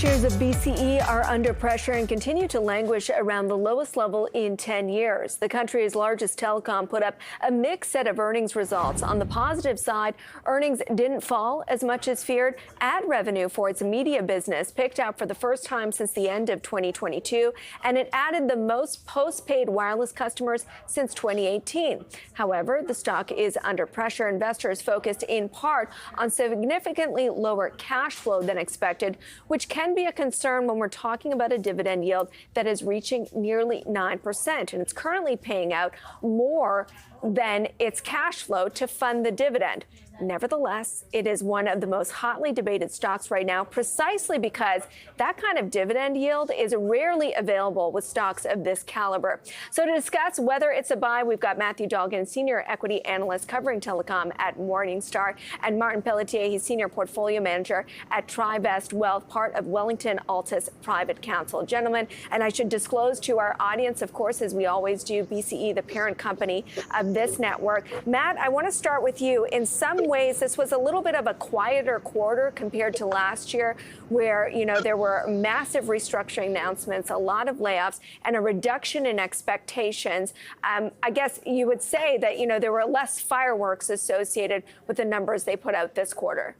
Shares of BCE are under pressure and continue to languish around the lowest level in 10 years. The country's largest telecom put up a mixed set of earnings results. On the positive side, earnings didn't fall as much as feared. Ad revenue for its media business picked up for the first time since the end of 2022, and it added the most postpaid wireless customers since 2018. However, the stock is under pressure. Investors focused in part on significantly lower cash flow than expected, which can be a concern when we're talking about a dividend yield that is reaching nearly 9%, and it's currently paying out more than its cash flow to fund the dividend. Nevertheless, it is one of the most hotly debated stocks right now, precisely because that kind of dividend yield is rarely available with stocks of this caliber. So to discuss whether it's a buy, we've got Matthew Dolgin, Senior Equity Analyst covering telecom at Morningstar, and Martin Pelletier, he's Senior Portfolio Manager at Trivest Wealth, part of Wellington-Altus Private Counsel. Gentlemen, and I should disclose to our audience, of course, as we always do, BCE, the parent company of this network. Matt, I want to start with you. In some ways, this was a little bit of a quieter quarter compared to last year, where, there were massive restructuring announcements, a lot of layoffs, and a reduction in expectations. I guess you would say that, there were less fireworks associated with the numbers they put out this quarter.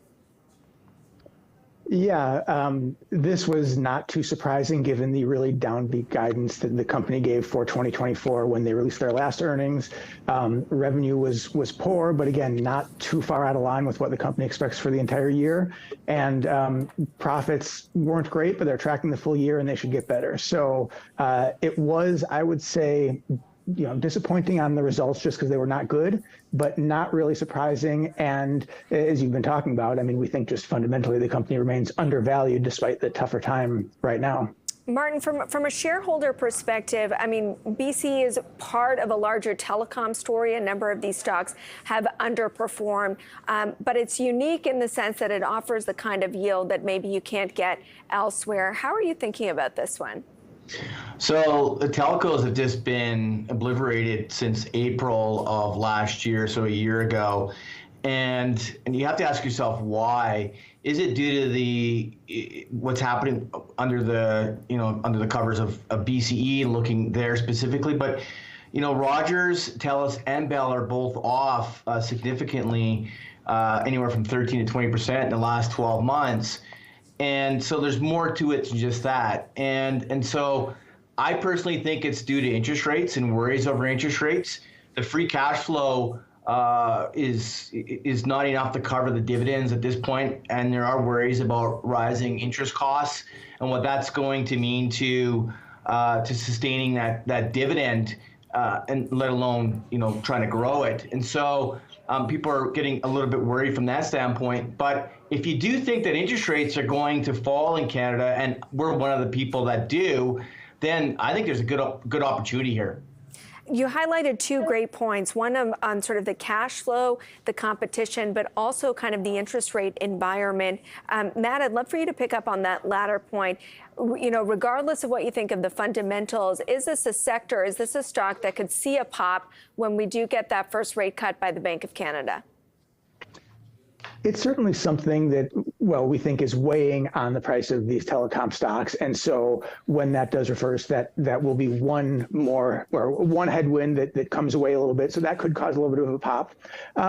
Yeah, this was not too surprising given the really downbeat guidance that the company gave for 2024 when they released their last earnings. Revenue was poor, but again, not too far out of line with what the company expects for the entire year. And profits weren't great, but they're tracking the full year and they should get better. So it was, I would say, disappointing on the results just because they were not good, but not really surprising. And as you've been talking about, we think just fundamentally the company remains undervalued despite the tougher time right now. Martin, from a shareholder perspective, BCE is part of a larger telecom story. A number of these stocks have underperformed, but it's unique in the sense that it offers the kind of yield that maybe you can't get elsewhere. How are you thinking about this one? So the telcos have just been obliterated since April of last year, so a year ago. And you have to ask yourself why. Is it due to what's happening under the covers of BCE, looking there specifically? But Rogers, TELUS, and Bell are both off significantly, anywhere from 13 to 20% in the last 12 months. And so there's more to it than just that. And so I personally think it's due to interest rates and worries over interest rates. The free cash flow is not enough to cover the dividends at this point, and there are worries about rising interest costs and what that's going to mean to sustaining that dividend, and let alone trying to grow it. And so people are getting a little bit worried from that standpoint. But if you do think that interest rates are going to fall in Canada, and we're one of the people that do, then I think there's a good opportunity here. You highlighted two great points, one on sort of the cash flow, the competition, but also kind of the interest rate environment. Matt, I'd love for you to pick up on that latter point. Regardless of what you think of the fundamentals, is this a sector, is this a stock that could see a pop when we do get that first rate cut by the Bank of Canada? It's certainly something that, we think is weighing on the price of these telecom stocks. And so when that does reverse, that will be one headwind that comes away a little bit. So that could cause a little bit of a pop.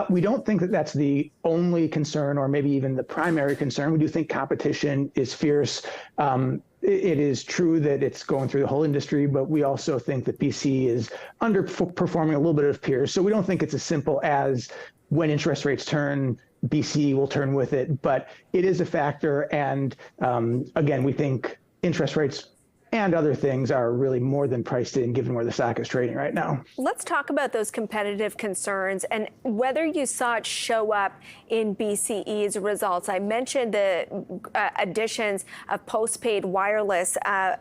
We don't think that that's the only concern or maybe even the primary concern. We do think competition is fierce. It is true that it's going through the whole industry, but we also think that BCE is underperforming a little bit of peers. So we don't think it's as simple as when interest rates turn, BCE will turn with it, but it is a factor. And again, we think interest rates and other things are really more than priced in given where the stock is trading right now. Let's talk about those competitive concerns and whether you saw it show up in BCE's results. I mentioned the additions of postpaid wireless,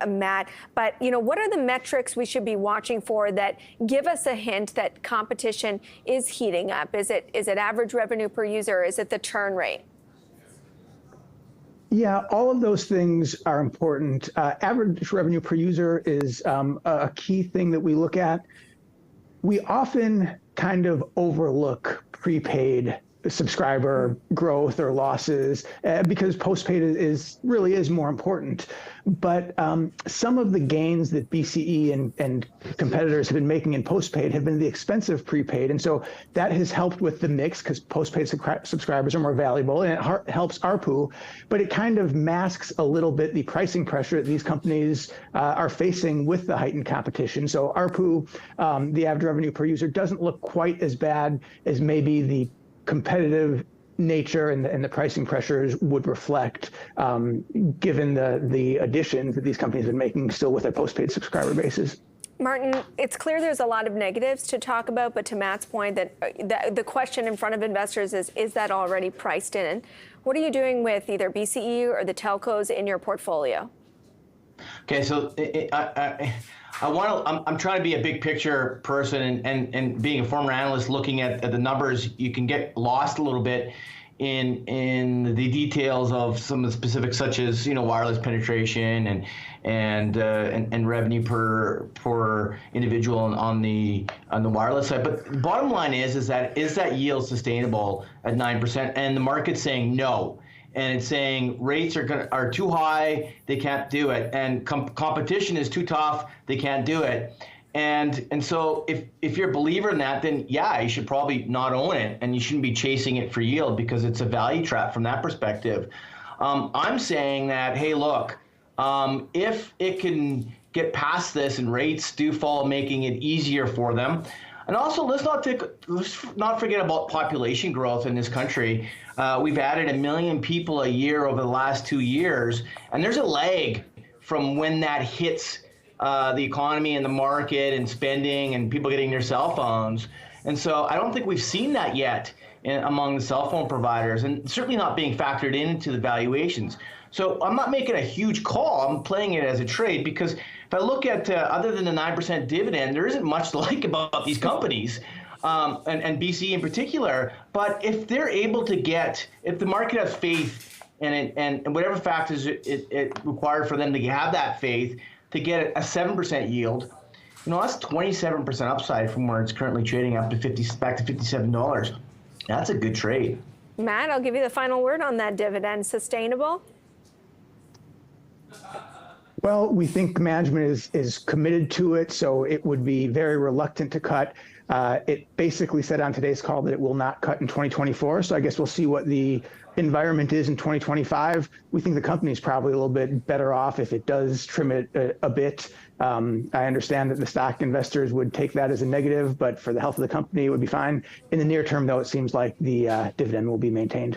Matt, but what are the metrics we should be watching for that give us a hint that competition is heating up? Is it average revenue per user? Is it the churn rate? Yeah, all of those things are important. Average revenue per user is a key thing that we look at. We often kind of overlook prepaid subscriber growth or losses, because postpaid really is more important. But some of the gains that BCE and competitors have been making in postpaid have been the expensive prepaid. And so that has helped with the mix because postpaid subscribers are more valuable, and it helps ARPU. But it kind of masks a little bit the pricing pressure that these companies are facing with the heightened competition. So ARPU, the average revenue per user, doesn't look quite as bad as maybe the competitive nature and the pricing pressures would reflect, given the additions that these companies have been making still with their postpaid subscriber bases. Martin, it's clear there's a lot of negatives to talk about, but to Matt's point, that the question in front of investors is that already priced in? What are you doing with either BCE or the telcos in your portfolio? Okay, so I'm trying to be a big picture person, and being a former analyst, looking at the numbers, you can get lost a little bit in the details of some of the specifics, such as wireless penetration and revenue per individual on the wireless side. But the bottom line is that yield sustainable at 9%? And the market's saying no. And it's saying rates are too high, they can't do it, and competition is too tough, they can't do it. And so if you're a believer in that, then yeah, you should probably not own it, and you shouldn't be chasing it for yield because it's a value trap from that perspective. I'm saying that, hey, look, if it can get past this and rates do fall, making it easier for them. And also, let's not forget about population growth in this country. We've added 1 million people a year over the last 2 years, and there's a lag from when that hits the economy and the market and spending and people getting their cell phones. And so I don't think we've seen that yet among the cell phone providers, and certainly not being factored into the valuations. So I'm not making a huge call. I'm playing it as a trade because if I look at, other than the 9% dividend, there isn't much to like about these companies, and BCE in particular. But if they're able to if the market has faith and whatever factors it required for them to have that faith to get a 7% yield, that's 27% upside from where it's currently trading up to back to $57. That's a good trade. Matt, I'll give you the final word on that dividend. Sustainable? Well, we think management is committed to it, so it would be very reluctant to cut. It basically said on today's call that it will not cut in 2024, so I guess we'll see what the environment is in 2025. We think the company is probably a little bit better off if it does trim it a bit. I understand that the stock investors would take that as a negative, but for the health of the company, it would be fine. In the near term, though, it seems like the dividend will be maintained.